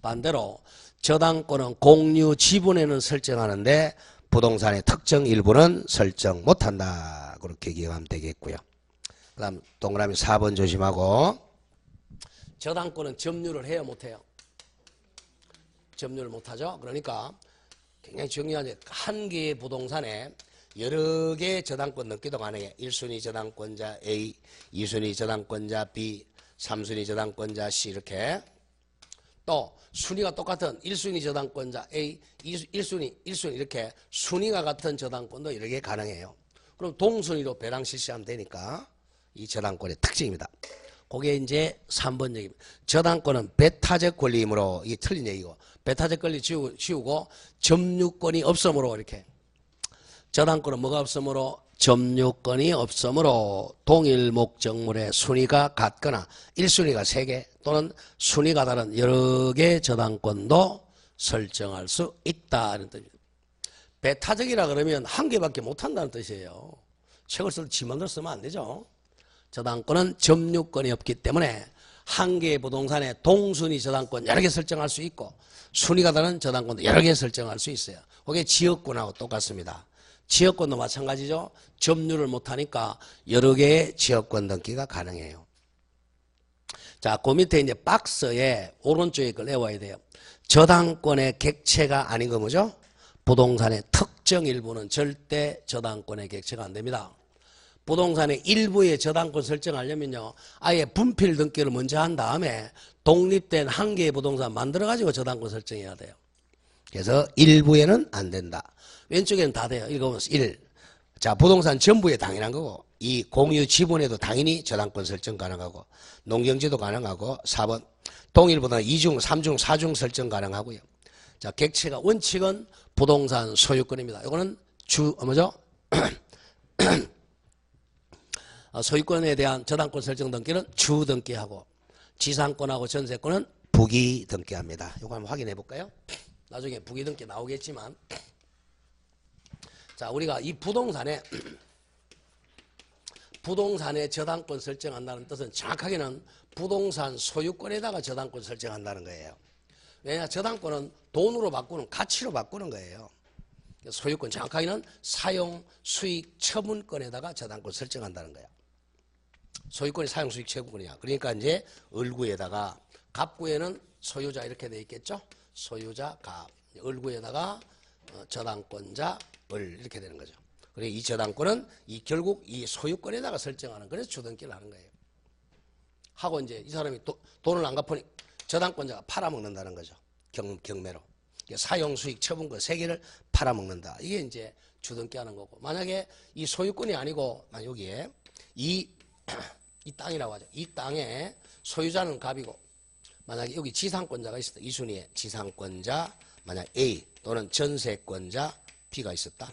반대로 저당권은 공유 지분에는 설정하는데 부동산의 특정 일부는 설정 못한다. 그렇게 기억하면 되겠고요. 그 다음 동그라미 4번 조심하고 저당권은 점유를 해요 못해요? 점유를 못하죠. 그러니까 굉장히 중요한 게 한 개의 부동산에 여러 개의 저당권 등기도 가능해. 1순위 저당권자 A, 2순위 저당권자 B, 3순위 저당권자 C 이렇게. 또 순위가 똑같은 1순위 저당권자 A, 1순위 이렇게 순위가 같은 저당권도 여러 개 가능해요. 그럼 동순위로 배당 실시하면 되니까 이 저당권의 특징입니다. 그게 이제 3번 얘기입니다. 저당권은 배타적 권리이므로 이게 틀린 얘기고 배타적 권리 지우고 점유권이 없으므로 이렇게 저당권은 뭐가 없으므로 점유권이 없으므로 동일 목적물의 순위가 같거나 1순위가 3개 또는 순위가 다른 여러 개의 저당권도 설정할 수 있다는 뜻입니다. 배타적이라 그러면 한 개밖에 못한다는 뜻이에요. 책을 쓸 때 지만대로 쓰면 안 되죠. 저당권은 점유권이 없기 때문에 한 개의 부동산에 동순위 저당권 여러 개 설정할 수 있고 순위가 다른 저당권도 여러 개 설정할 수 있어요. 그게 지역권하고 똑같습니다. 지역권도 마찬가지죠. 점유를 못하니까 여러 개의 지역권 등기가 가능해요. 자, 그 밑에 이제 박스에 오른쪽에 걸 외워야 돼요. 저당권의 객체가 아닌 거 뭐죠? 부동산의 특정 일부는 절대 저당권의 객체가 안 됩니다. 부동산의 일부의 저당권 설정하려면요. 아예 분필 등기를 먼저 한 다음에 독립된 한 개의 부동산 만들어가지고 저당권 설정해야 돼요. 그래서 일부에는 안 된다. 왼쪽에는 다 돼요. 읽어보면 1. 자, 부동산 전부에 당연한 거고 2. 공유 지분에도 당연히 저당권 설정 가능하고 농경지도 가능하고 4번 동일부동산 2중, 3중, 4중 설정 가능하고요. 자, 객체가 원칙은 부동산 소유권입니다. 이거는 뭐죠? 소유권에 대한 저당권 설정 등기는 주 등기하고 지상권하고 전세권은 부기 등기합니다. 이거 한번 확인해 볼까요? 나중에 부기 등기 나오겠지만 자, 우리가 이 부동산에 저당권 설정한다는 뜻은 정확하게는 부동산 소유권에다가 저당권 설정한다는 거예요. 왜냐, 저당권은 돈으로 바꾸는 가치로 바꾸는 거예요. 소유권 정확하게는 사용, 수익, 처분권에다가 저당권 설정한다는 거예요. 소유권이 사용수익 채권이야. 그러니까 이제 을구에다가 갑구에는 소유자 이렇게 돼 있겠죠. 소유자 갑, 을구에다가 저당권자 을 이렇게 되는 거죠. 그리고 이 저당권은 결국 이 소유권에다가 설정하는, 그래서 주등기를 하는 거예요. 하고 이제 이 사람이 돈을 안 갚으니 저당권자가 팔아먹는다는 거죠. 경매로. 사용수익 처분권 3개를 팔아먹는다. 이게 이제 주등기 하는 거고. 만약에 이 소유권이 아니고, 여기에 이 땅이라고 하죠. 이 땅에 소유자는 갑이고, 만약에 여기 지상권자가 있었다. 이 순위에 지상권자, 만약 A 또는 전세권자 B가 있었다.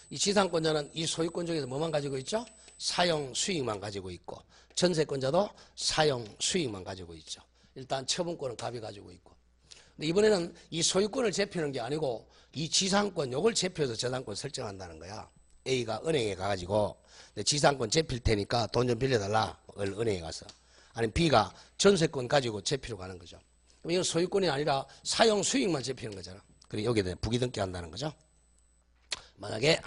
이 지상권자는 이 소유권 중에서 뭐만 가지고 있죠? 사용 수익만 가지고 있고, 전세권자도 사용 수익만 가지고 있죠. 일단 처분권은 갑이 가지고 있고. 근데 이번에는 이 소유권을 제표하는 게 아니고 이 지상권 요걸 제표해서 저당권 설정한다는 거야. A가 은행에 가가지고 지상권 제필 테니까 돈 좀 빌려달라. 은행에 가서. 아니면 B가 전세권 가지고 제표로 가는 거죠. 그럼 이건 소유권이 아니라 사용 수익만 제표하는 거잖아. 그리고 여기에 부기등기 한다는 거죠. 만약에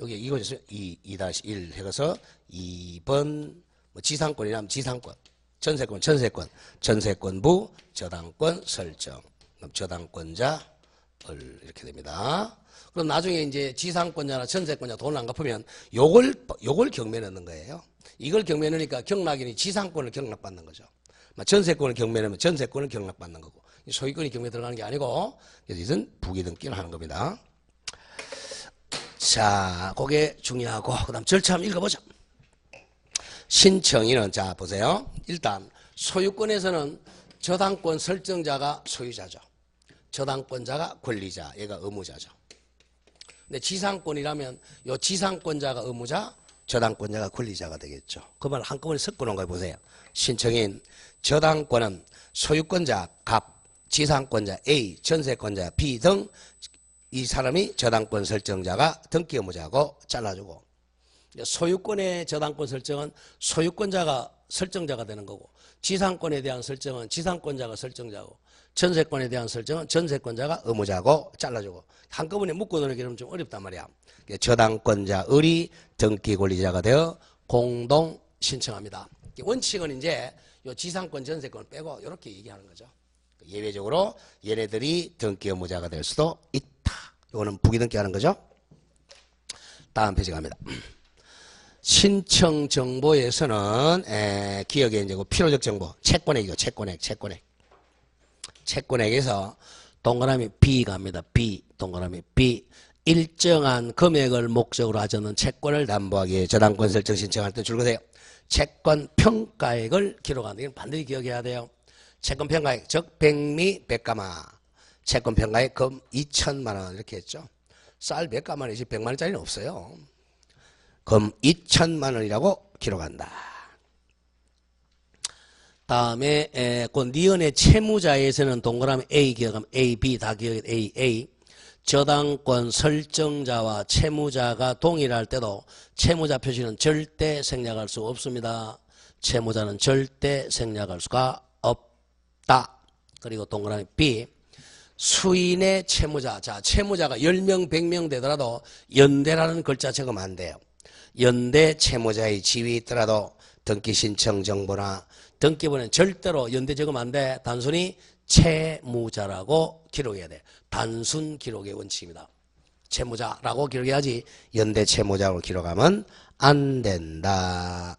여기 이거에서 2-1 해서 2번 지상권이라면 지상권, 전세권부 저당권 설정. 그럼 저당권자 이렇게 됩니다. 그럼 나중에 이제 지상권자나 전세권자 돈을 안 갚으면 요걸 경매 넣는 거예요. 이걸 경매 넣으니까 경락인이 지상권을 경락받는 거죠. 전세권을 경매 넣으면 전세권을 경락받는 거고, 소유권이 경매 들어가는 게 아니고, 그래서 이것은 부기등기를 하는 겁니다. 자, 그게 중요하고, 그 다음 절차 한번 읽어보죠. 신청인은, 자, 보세요. 일단, 소유권에서는 저당권 설정자가 소유자죠. 저당권자가 권리자, 얘가 의무자죠. 근데 지상권이라면, 요 지상권자가 의무자, 저당권자가 권리자가 되겠죠. 그 말 한꺼번에 섞어놓은 걸 보세요. 신청인, 저당권은 소유권자 갑, 지상권자 A, 전세권자 B 등 이 사람이 저당권 설정자가 등기 의무자고 잘라주고, 소유권의 저당권 설정은 소유권자가 설정자가 되는 거고, 지상권에 대한 설정은 지상권자가 설정자고, 전세권에 대한 설정은 전세권자가 의무자고 잘라주고, 한꺼번에 묶어놓는 게 좀 어렵단 말이야. 저당권자 을이 등기 권리자가 되어 공동 신청합니다. 원칙은 이제 요 지상권 전세권 빼고 이렇게 얘기하는 거죠. 예외적으로 얘네들이 등기 의무자가 될 수도 있다. 이거는 부기등기 하는 거죠. 다음 페이지 갑니다. 신청 정보에서는 기억에 이제 필요적 정보, 채권액이죠. 채권액. 채권액에서 동그라미 B 갑니다. B, 동그라미 B. 일정한 금액을 목적으로 하자는 채권을 담보하기 위해 저당권 설정 신청할 때 줄거세요. 채권 평가액을 기록한다. 이건 반드시 기억해야 돼요. 채권 평가액, 즉 백미 백가마. 채권 평가액 금 2천만 원 이렇게 했죠. 쌀 몇 가마이지 100만 원짜리는 없어요. 금 2천만 원이라고 기록한다. 다음에 그 니은의 채무자에서는 동그라미 A 기억하면 A, B 다 기억해. A. 저당권 설정자와 채무자가 동일할 때도 채무자 표시는 절대 생략할 수 없습니다. 채무자는 절대 생략할 수가 없다. 그리고 동그라미 B. 수인의 채무자. 자, 채무자가 10명, 100명 되더라도 연대라는 글자 적으면 안 돼요. 연대 채무자의 지위 있더라도 등기 신청 정보나 등기부는 절대로 연대 적으면 안 돼. 단순히 채무자라고 기록해야 돼. 단순 기록의 원칙입니다. 채무자라고 기록해야지 연대 채무자로 기록하면 안 된다.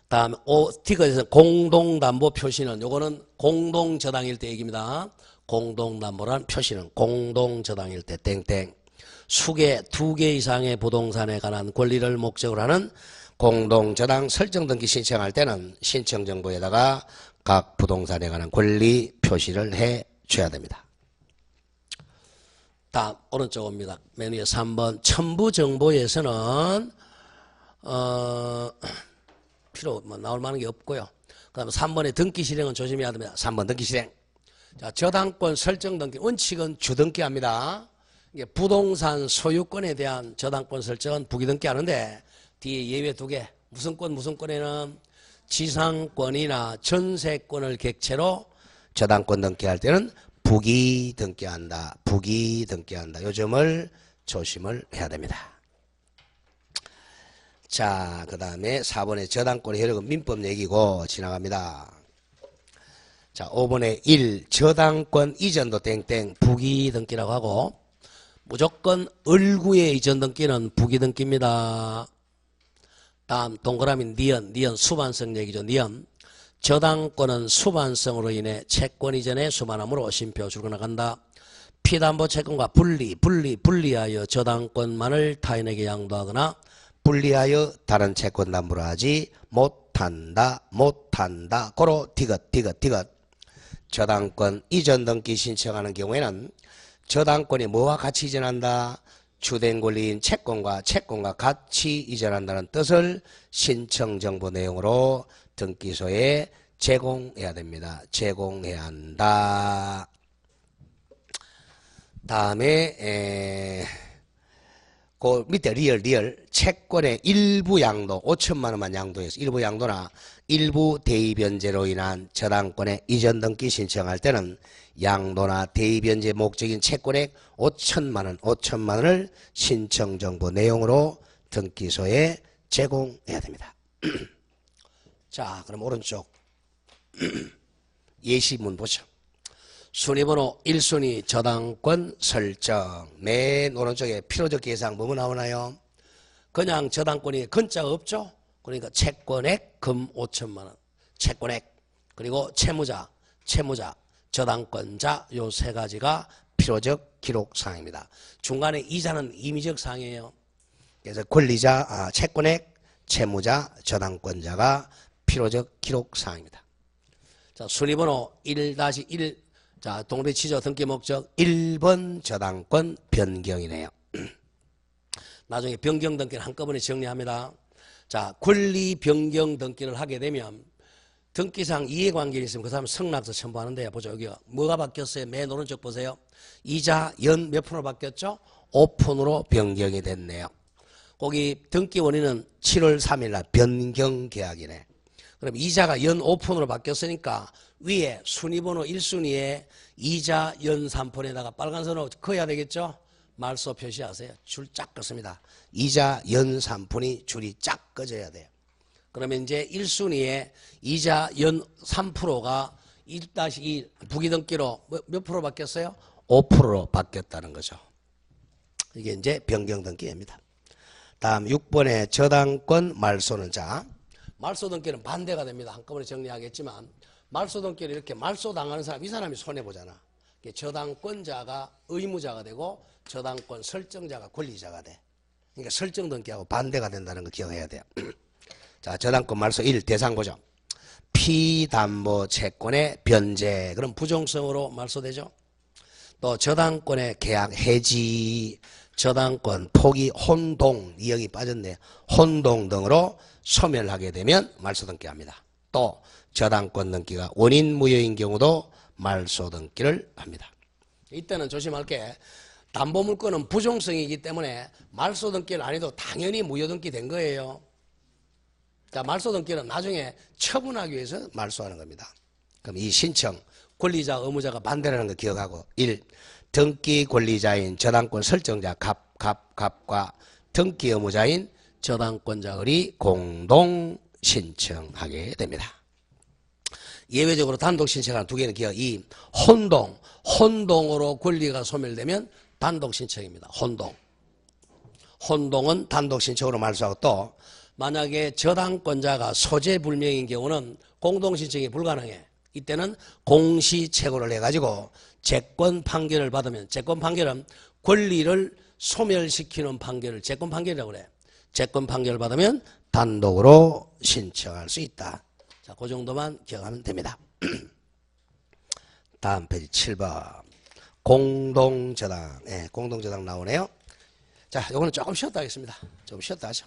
다음 스티커에서 공동담보 표시는 요거는 공동저당일 때 얘기입니다. 공동담보란 표시는 공동저당일 때 땡땡. 수개 2개 이상의 부동산에 관한 권리를 목적으로 하는 공동저당 설정 등기 신청할 때는 신청 정보에다가 각 부동산에 관한 권리 표시를 해 줘야 됩니다. 다음 오른쪽입니다. 맨 위에 3번 첨부 정보에서는 필요 나올 만한 게 없고요. 그 다음에 3번의 등기 실행은 조심해야 됩니다. 3번 등기 실행. 자, 저당권 설정 등기 원칙은 주등기 합니다. 이게 부동산 소유권에 대한 저당권 설정은 부기등기 하는데 뒤에 예외 2개. 무슨 권에는 지상권이나 전세권을 객체로 저당권 등기할 때는 부기등기한다. 이 점을 조심을 해야 됩니다. 자, 그 다음에 4번에 저당권의 효력은 민법 얘기고 지나갑니다. 자, 5번에 1. 저당권 이전도 땡땡 부기 등기라고 하고 무조건 을구의 이전 등기는 부기 등기입니다. 다음 동그라미 니은 수반성 얘기죠. 니은 저당권은 수반성으로 인해 채권 이전의 수반함으로 심표 출근나간다. 피담보 채권과 분리하여 저당권만을 타인에게 양도하거나 분리하여 다른 채권 담보를 하지 못한다. 고로 디귿. 저당권 이전 등기 신청하는 경우에는 저당권이 뭐와 같이 이전한다? 주된 권리인 채권과 같이 이전한다는 뜻을 신청 정보 내용으로 등기소에 제공해야 됩니다. 제공해야 한다. 다음에 그 밑에 리얼 채권의 일부 양도 5천만 원만 양도해서 일부 양도나 일부 대의변제로 인한 저당권의 이전 등기 신청할 때는 양도나 대의변제 목적인 채권액 5천만 원을 신청 정보 내용으로 등기소에 제공해야 됩니다. 자, 그럼 오른쪽 예시문 보죠. 순위번호 1순위 저당권 설정. 맨 오른쪽에 필요적 계상 뭐뭐 나오나요? 그냥 저당권이 근자가 없죠. 그러니까 채권액 금 5천만 원. 채권액 그리고 채무자 저당권자 요 세 가지가 필요적 기록사항입니다. 중간에 이자는 임의적 사항이에요. 그래서 권리자 채권액 채무자 저당권자가 필요적 기록사항입니다. 자, 순위번호 1-1 자, 동배 취조 등기 목적 1번 저당권 변경이네요. 나중에 변경 등기를 한꺼번에 정리합니다. 자, 권리 변경 등기를 하게 되면 등기상 이해관계가 있으면 그 사람 성납서 첨부하는데요. 보죠. 여기 뭐가 바뀌었어요? 맨 오른쪽 보세요. 이자 연 몇 프로 바뀌었죠? 5%로 변경이 됐네요. 거기 등기 원인은 7월 3일 날 변경 계약이네. 그럼 이자가 연 5%로 바뀌었으니까 위에 순위번호 1순위에 이자 연 3%에다가 빨간 선으로 그어야 되겠죠? 말소 표시하세요. 줄 쫙 긋습니다. 이자 연 3%이 줄이 쫙 꺼져야 돼요. 그러면 이제 1순위에 이자 연 3%가 1-2 부기등기로 몇 프로 바뀌었어요? 5%로 바뀌었다는 거죠. 이게 이제 변경등기입니다. 다음 6번에 저당권 말소는 자 말소등기는 반대가 됩니다. 한꺼번에 정리하겠지만 말소등기를 이렇게 말소당하는 사람 이 사람이 손해보잖아. 저당권자가 의무자가 되고 저당권 설정자가 권리자가 돼. 그러니까 설정등기하고 반대가 된다는 거 기억해야 돼요. 자, 저당권 말소 1 대상 보죠. 피담보 채권의 변제 그럼 부종성으로 말소되죠. 또 저당권의 계약 해지 저당권 포기 혼동 이역이 빠졌네요. 혼동 등으로 소멸하게 되면 말소등기합니다. 또 저당권 등기가 원인 무효인 경우도 말소등기를 합니다. 이때는 조심할 게 담보물권은 부종성이기 때문에 말소등기를 안 해도 당연히 무효등기 된 거예요. 자, 말소등기는 나중에 처분하기 위해서 말소하는 겁니다. 그럼 이 신청 권리자 의무자가 반대라는 거 기억하고 1. 등기 권리자인 저당권 설정자 갑과 등기 의무자인 저당권자 을이 공동 신청하게 됩니다. 예외적으로 단독 신청하는 두 개는 기억. 2. 혼동으로 권리가 소멸되면 단독 신청입니다. 혼동은 단독 신청으로 말소하고 또 만약에 저당권자가 소재불명인 경우는 공동 신청이 불가능해. 이때는 공시채고를 해가지고 채권 판결을 받으면 채권 판결은 권리를 소멸시키는 판결을 채권 판결이라고 그래. 채권 판결을 받으면 단독으로 신청할 수 있다. 자, 그 정도만 기억하면 됩니다. 다음 페이지 7번 공동저당. 공동저당 나오네요. 자, 요거는 조금 쉬었다 하겠습니다. 좀 쉬었다 하죠.